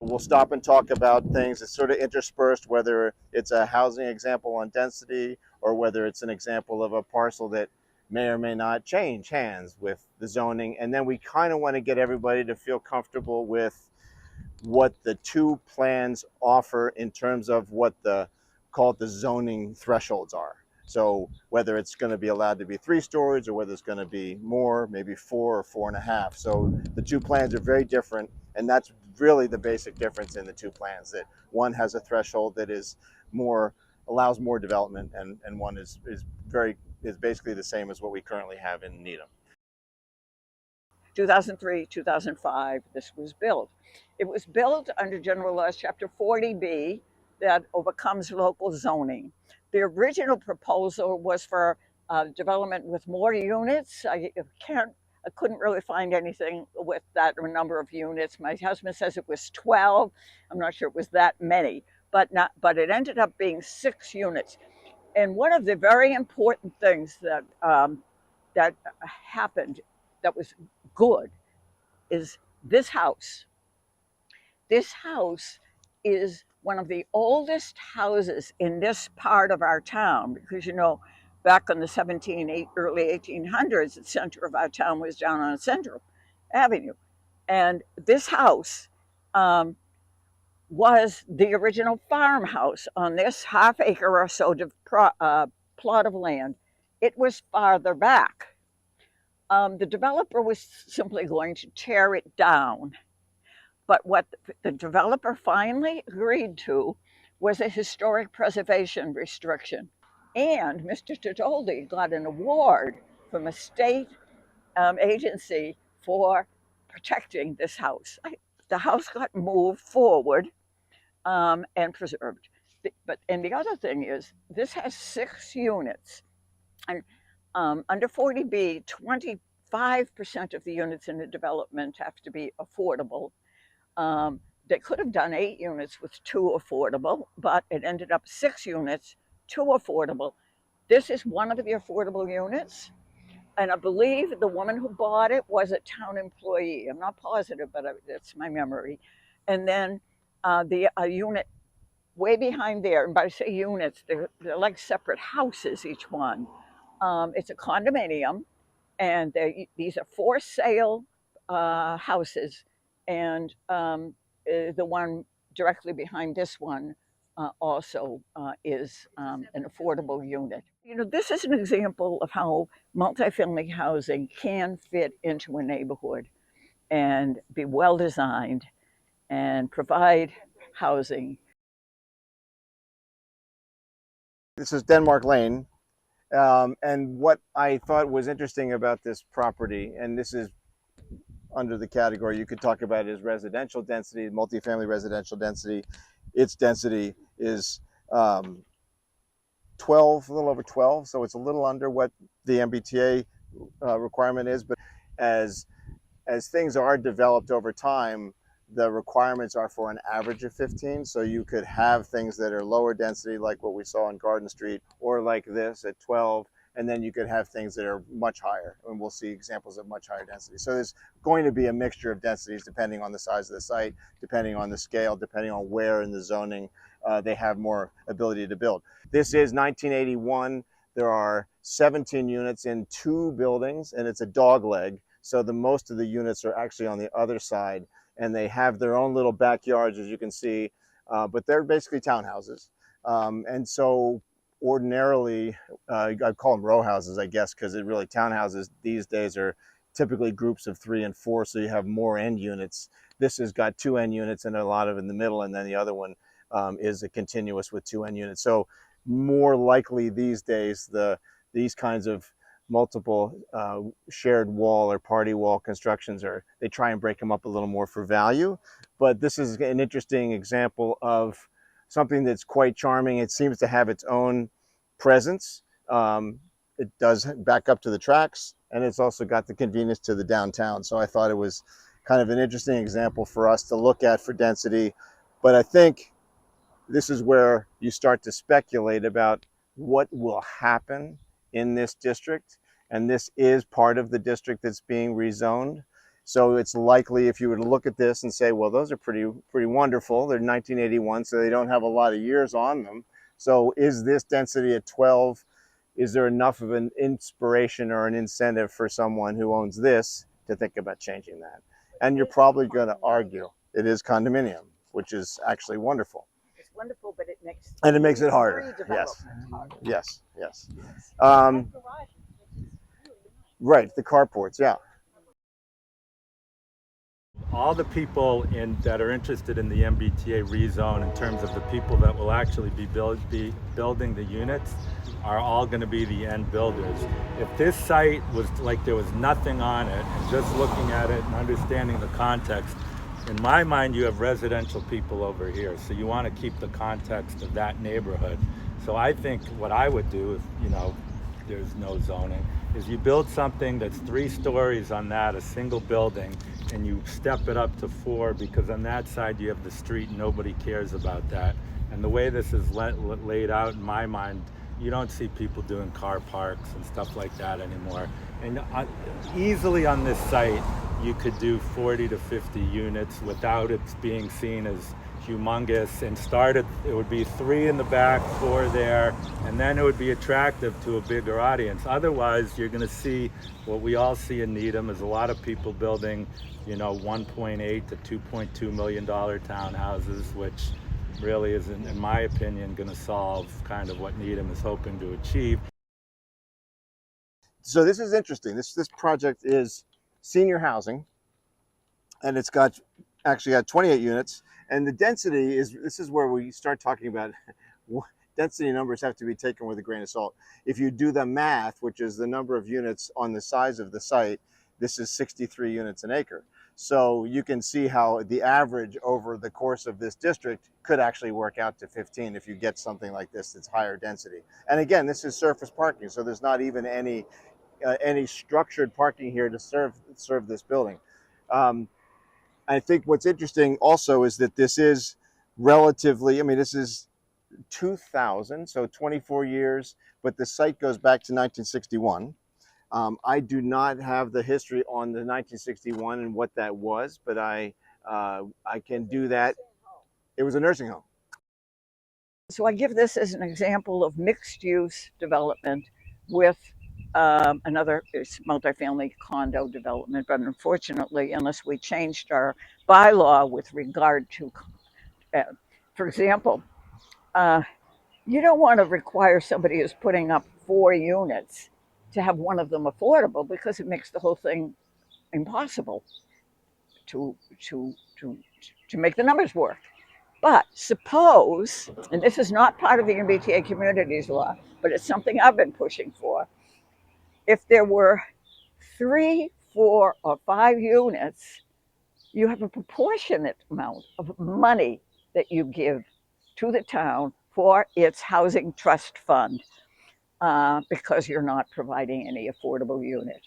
We'll stop and talk about things that's sort of interspersed, whether it's a housing example on density or whether it's an example of a parcel that may or may not change hands with the zoning. And then we kind of want to get everybody to feel comfortable with what the two plans offer in terms of what call it the zoning thresholds are. So whether it's going to be allowed to be 3 stories or whether it's going to be more, maybe 4 or 4.5. So the two plans are very different, and that's really the basic difference in the two plans, that one has a threshold that is more, allows more development, and one is basically the same as what we currently have in Needham. 2003, 2005, this was built. It was built under General Laws Chapter 40B that overcomes local zoning. The original proposal was for development with more units. I couldn't really find anything with that number of units. My husband says it was 12. I'm not sure it was that many, but it ended up being 6 units. And one of the very important things that happened that was good is this house. This house is one of the oldest houses in this part of our town, because back in the early 1800s, the center of our town was down on Central Avenue. And this house was the original farmhouse on this half-acre or so plot of land. It was farther back. The developer was simply going to tear it down. But what the developer finally agreed to was a historic preservation restriction. And Mr. Titoldi got an award from a state agency for protecting this house. The house got moved forward and preserved. And the other thing is, this has 6 units. And under 40B, 25% of the units in the development have to be affordable. They could have done 8 units with 2 affordable, but it ended up 6 units, 2 affordable. This is one of the affordable units, and I believe the woman who bought it was a town employee. I'm not positive, but that's my memory. And then the unit way behind there, and by say units, they're like separate houses, each one. It's a condominium, and these are for sale houses. And the one directly behind this one also is an affordable unit. This is an example of how multifamily housing can fit into a neighborhood and be well designed and provide housing. This is Denmark Lane. And what I thought was interesting about this property, and this is under the category you could talk about it as residential density, multifamily residential density. Its density is 12, a little over 12, so it's a little under what the MBTA requirement is. But as things are developed over time, the requirements are for an average of 15. So you could have things that are lower density, like what we saw on Garden Street, or like this at 12. And then you could have things that are much higher, and we'll see examples of much higher density. So there's going to be a mixture of densities depending on the size of the site, depending on the scale, depending on where in the zoning they have more ability to build. This is 1981. There are 17 units in 2 buildings, and it's a dog leg. So most of the units are actually on the other side, and they have their own little backyards, as you can see, but they're basically townhouses. And so ordinarily, I'd call them row houses, I guess, because townhouses these days are typically groups of 3 and 4, so you have more end units. This has got 2 end units and a lot of in the middle, and then the other one is a continuous with 2 end units. So more likely these days, these kinds of multiple shared wall or party wall constructions they try and break them up a little more for value. But this is an interesting example of something that's quite charming. It seems to have its own presence. It does back up to the tracks, and it's also got the convenience to the downtown. So I thought it was kind of an interesting example for us to look at for density. But I think this is where you start to speculate about what will happen in this district. And this is part of the district that's being rezoned. So it's likely if you were to look at this and say, well, those are pretty wonderful. They're 1981, so they don't have a lot of years on them. So is this density at 12? Is there enough of an inspiration or an incentive for someone who owns this to think about changing that? And you're probably going to argue it is condominium, which is actually wonderful. It's wonderful, but it makes it harder. Yes. Harder. Yes. Um, right. The carports. Yeah. All the people that are interested in the MBTA rezone, in terms of the people that will actually be building the units, are all going to be the end builders. If this site was like there was nothing on it, and just looking at it and understanding the context, in my mind you have residential people over here, so you want to keep the context of that neighborhood. So I think what I would do, if there's no zoning, is you build something that's 3 stories on that, a single building, and you step it up to 4, because on that side you have the street and nobody cares about that. And the way this is laid out, in my mind, you don't see people doing car parks and stuff like that anymore. And easily on this site, you could do 40 to 50 units without it being seen as humongous, and it would be 3 in the back, 4 there, and then it would be attractive to a bigger audience. Otherwise, you're going to see what we all see in Needham is a lot of people building, 1.8 to 2.2 million dollar townhouses, which really isn't, in my opinion, going to solve kind of what Needham is hoping to achieve. So this is interesting. This project is senior housing, and it's actually got 28 units. And the density this is where we start talking about density numbers have to be taken with a grain of salt. If you do the math, which is the number of units on the size of the site, this is 63 units an acre. So you can see how the average over the course of this district could actually work out to 15 if you get something like this that's higher density. And again, this is surface parking, so there's not even any structured parking here to serve this building. I think what's interesting also is that this is relatively, this is 2000, so 24 years, but the site goes back to 1961. I do not have the history on the 1961 and what that was, but I can do that. It was a nursing home. So I give this as an example of mixed-use development with another multifamily condo development, but unfortunately, unless we changed our bylaw with regard to, for example, you don't want to require somebody who's putting up 4 units to have one of them affordable, because it makes the whole thing impossible to make the numbers work. But suppose, and this is not part of the MBTA Communities law, but it's something I've been pushing for, if there were 3, 4, or 5 units, you have a proportionate amount of money that you give to the town for its housing trust fund, because you're not providing any affordable unit.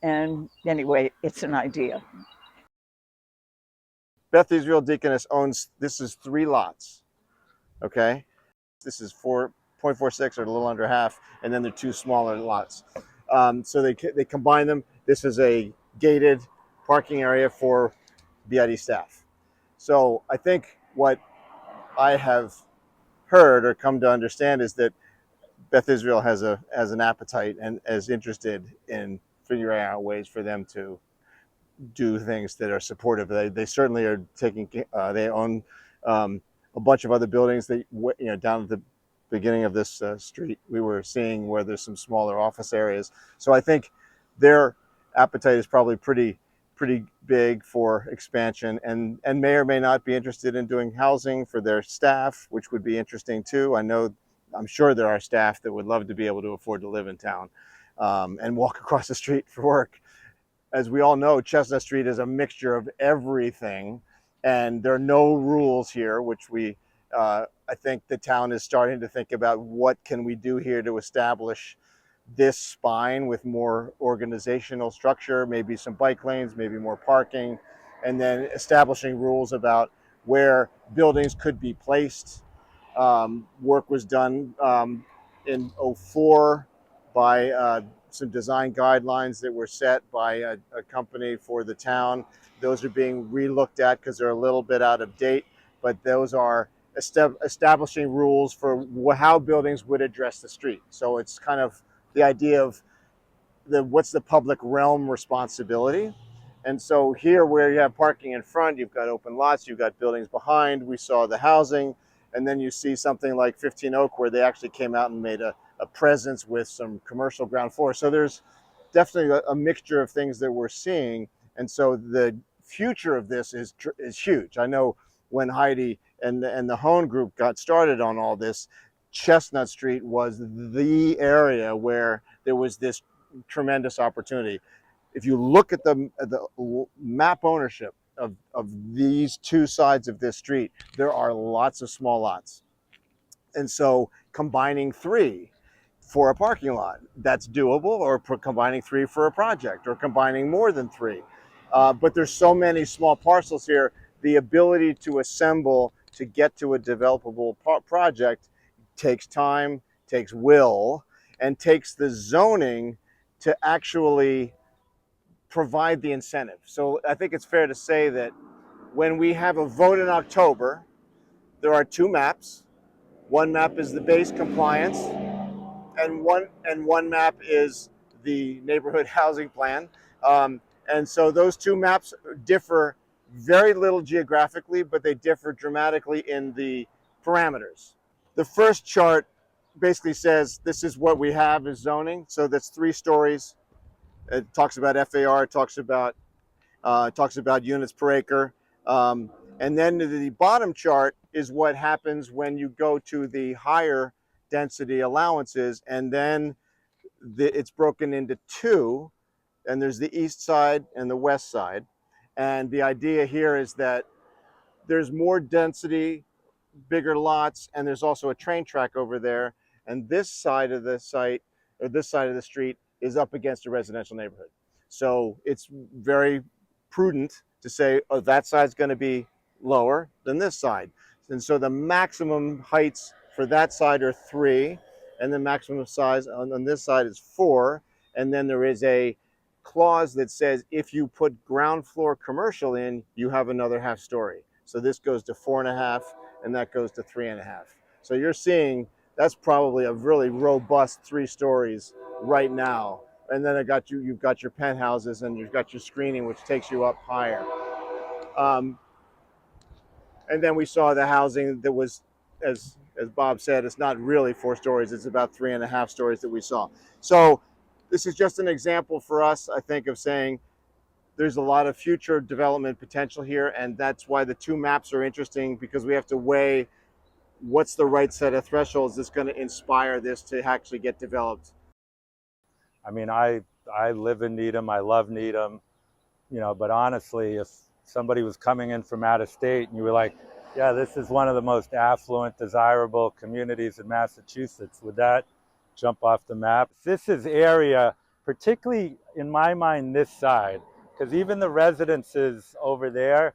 And anyway, it's an idea. Beth Israel Deaconess owns, this is 3 lots, okay? This is 4.46, or a little under half, and then they're 2 smaller lots. So they combine them. This is a gated parking area for BID staff. So I think what I have heard or come to understand is that Beth Israel has an appetite and is interested in figuring out ways for them to do things that are supportive. They certainly are taking. They own a bunch of other buildings. Down at the beginning of this street, we were seeing where there's some smaller office areas. So I think their appetite is probably pretty big for expansion, and may or may not be interested in doing housing for their staff, which would be interesting too. I'm sure there are staff that would love to be able to afford to live in town and walk across the street for work. As we all know, Chestnut Street is a mixture of everything, and there are no rules here, which I think the town is starting to think about what can we do here to establish this spine with more organizational structure, maybe some bike lanes, maybe more parking, and then establishing rules about where buildings could be placed. Work was done in '04 by some design guidelines that were set by a company for the town. Those are being re-looked at because they're a little bit out of date, but those are establishing rules for how buildings would address the street. So it's kind of the idea of what's the public realm responsibility. And so here, where you have parking in front, you've got open lots, you've got buildings behind. We saw the housing, and then you see something like 15 Oak, where they actually came out and made a presence with some commercial ground floor. So there's definitely a mixture of things that we're seeing. And so the future of this is huge. I know when Heidi and the Hone Group got started on all this, Chestnut Street was the area where there was this tremendous opportunity. If you look at the map ownership of these two sides of this street, there are lots of small lots. And so combining 3 for a parking lot, that's doable, or combining 3 for a project, or combining more than 3. But there's so many small parcels here, the ability to assemble to get to a developable project takes time, takes will, and takes the zoning to actually provide the incentive. So I think it's fair to say that when we have a vote in October, there are 2 maps. One map is the base compliance, and one map is the neighborhood housing plan. And so those 2 maps differ very little geographically, but they differ dramatically in the parameters. The first chart basically says this is what we have as zoning. So that's 3 stories. It talks about FAR, it talks about units per acre. And then the bottom chart is what happens when you go to the higher density allowances, and then it's broken into 2, and there's the east side and the west side. And the idea here is that there's more density, bigger lots, and there's also a train track over there. And this side of the site, or this side of the street, is up against a residential neighborhood. So it's very prudent to say, oh, that side's going to be lower than this side. And so the maximum heights for that side are 3, and the maximum size on this side is 4. And then there is a clause that says if you put ground floor commercial in, you have another half story. So this goes to 4.5, and that goes to 3.5. So you're seeing that's probably a really robust 3 stories right now. And then you've got your penthouses, and you've got your screening, which takes you up higher. And then we saw the housing that was, as Bob said, it's not really 4 stories, it's about 3.5 stories that we saw. So this is just an example for us, I think, of saying there's a lot of future development potential here, and that's why the 2 maps are interesting, because we have to weigh what's the right set of thresholds that's going to inspire this to actually get developed. I mean, I live in Needham, I love Needham, but honestly, if somebody was coming in from out of state and you were like, yeah, this is one of the most affluent, desirable communities in Massachusetts, would that jump off the map? This is area, particularly in my mind, this side, because even the residences over there,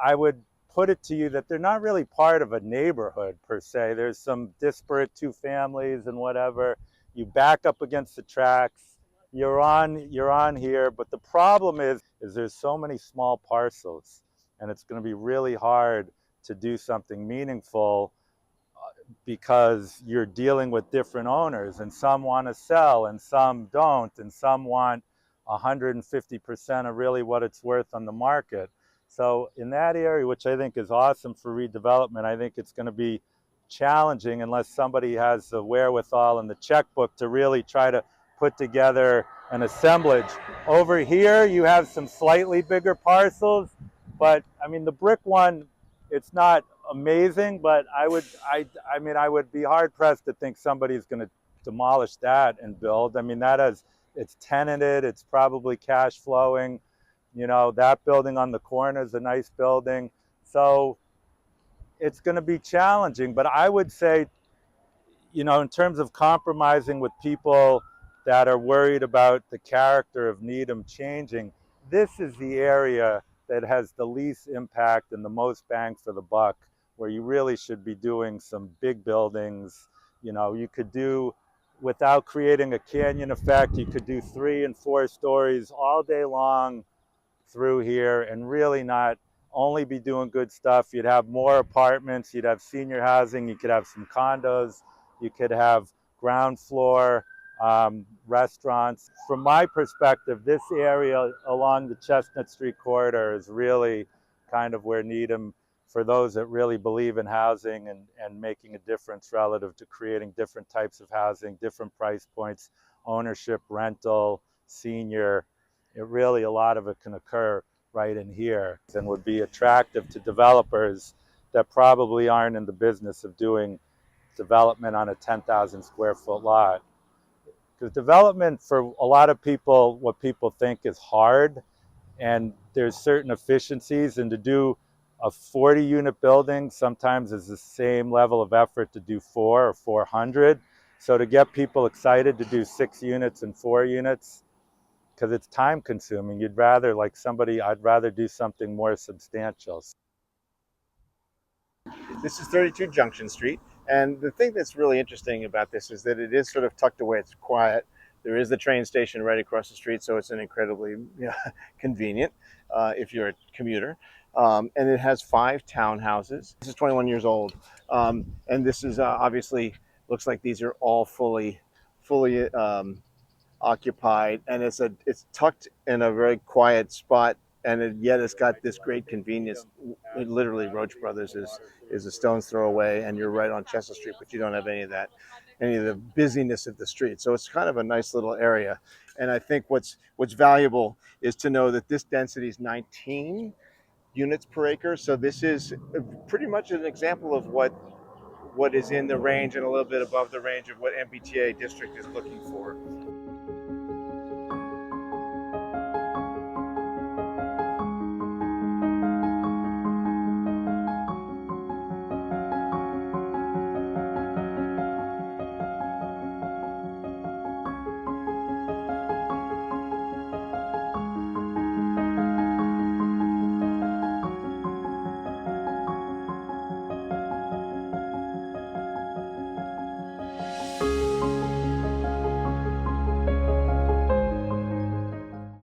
I would put it to you that they're not really part of a neighborhood per se. There's some disparate 2 families and whatever. You back up against the tracks, you're on here, but the problem is there's so many small parcels, and it's going to be really hard to do something meaningful because you're dealing with different owners, and some want to sell and some don't, and some want 150% of really what it's worth on the market. So in that area, which I think is awesome for redevelopment, I think it's going to be challenging unless somebody has the wherewithal and the checkbook to really try to put together an assemblage. Over here, you have some slightly bigger parcels, but I mean, the brick one, it's not amazing, but I would be hard pressed to think somebody's going to demolish that and build. I mean, it's tenanted, it's probably cash flowing. That building on the corner is a nice building. So it's going to be challenging, but I would say, in terms of compromising with people that are worried about the character of Needham changing, this is the area that has the least impact and the most bang for the buck, where you really should be doing some big buildings. You could do without creating a canyon effect. You could do 3 and 4 stories all day long through here and really not only be doing good stuff. You'd have more apartments, you'd have senior housing, you could have some condos, you could have ground floor restaurants. From my perspective, this area along the Chestnut Street corridor is really kind of where Needham, for those that really believe in housing and making a difference relative to creating different types of housing, different price points, ownership, rental, senior, it really, a lot of it can occur right in here and would be attractive to developers that probably aren't in the business of doing development on a 10,000 square foot lot. Because development, for a lot of people, what people think is hard, and there's certain efficiencies, and to do a 40 unit building sometimes is the same level of effort to do 4 or 400. So to get people excited to do 6 units and 4 units, because it's time consuming, I'd rather do something more substantial. This is 32 Junction Street. And the thing that's really interesting about this is that it is sort of tucked away. It's quiet. There is the train station right across the street, so it's an incredibly convenient if you're a commuter. And it has 5 townhouses. This is 21 years old. And this is obviously, looks like these are all fully occupied. And it's tucked in a very quiet spot. And yet it's got this great convenience. Literally, Roach Brothers is a stone's throw away, and you're right on Chestnut Street, but you don't have any of the busyness of the street. So it's kind of a nice little area. And I think what's valuable is to know that this density is 19 units per acre. So this is pretty much an example of what is in the range and a little bit above the range of what MBTA district is looking for.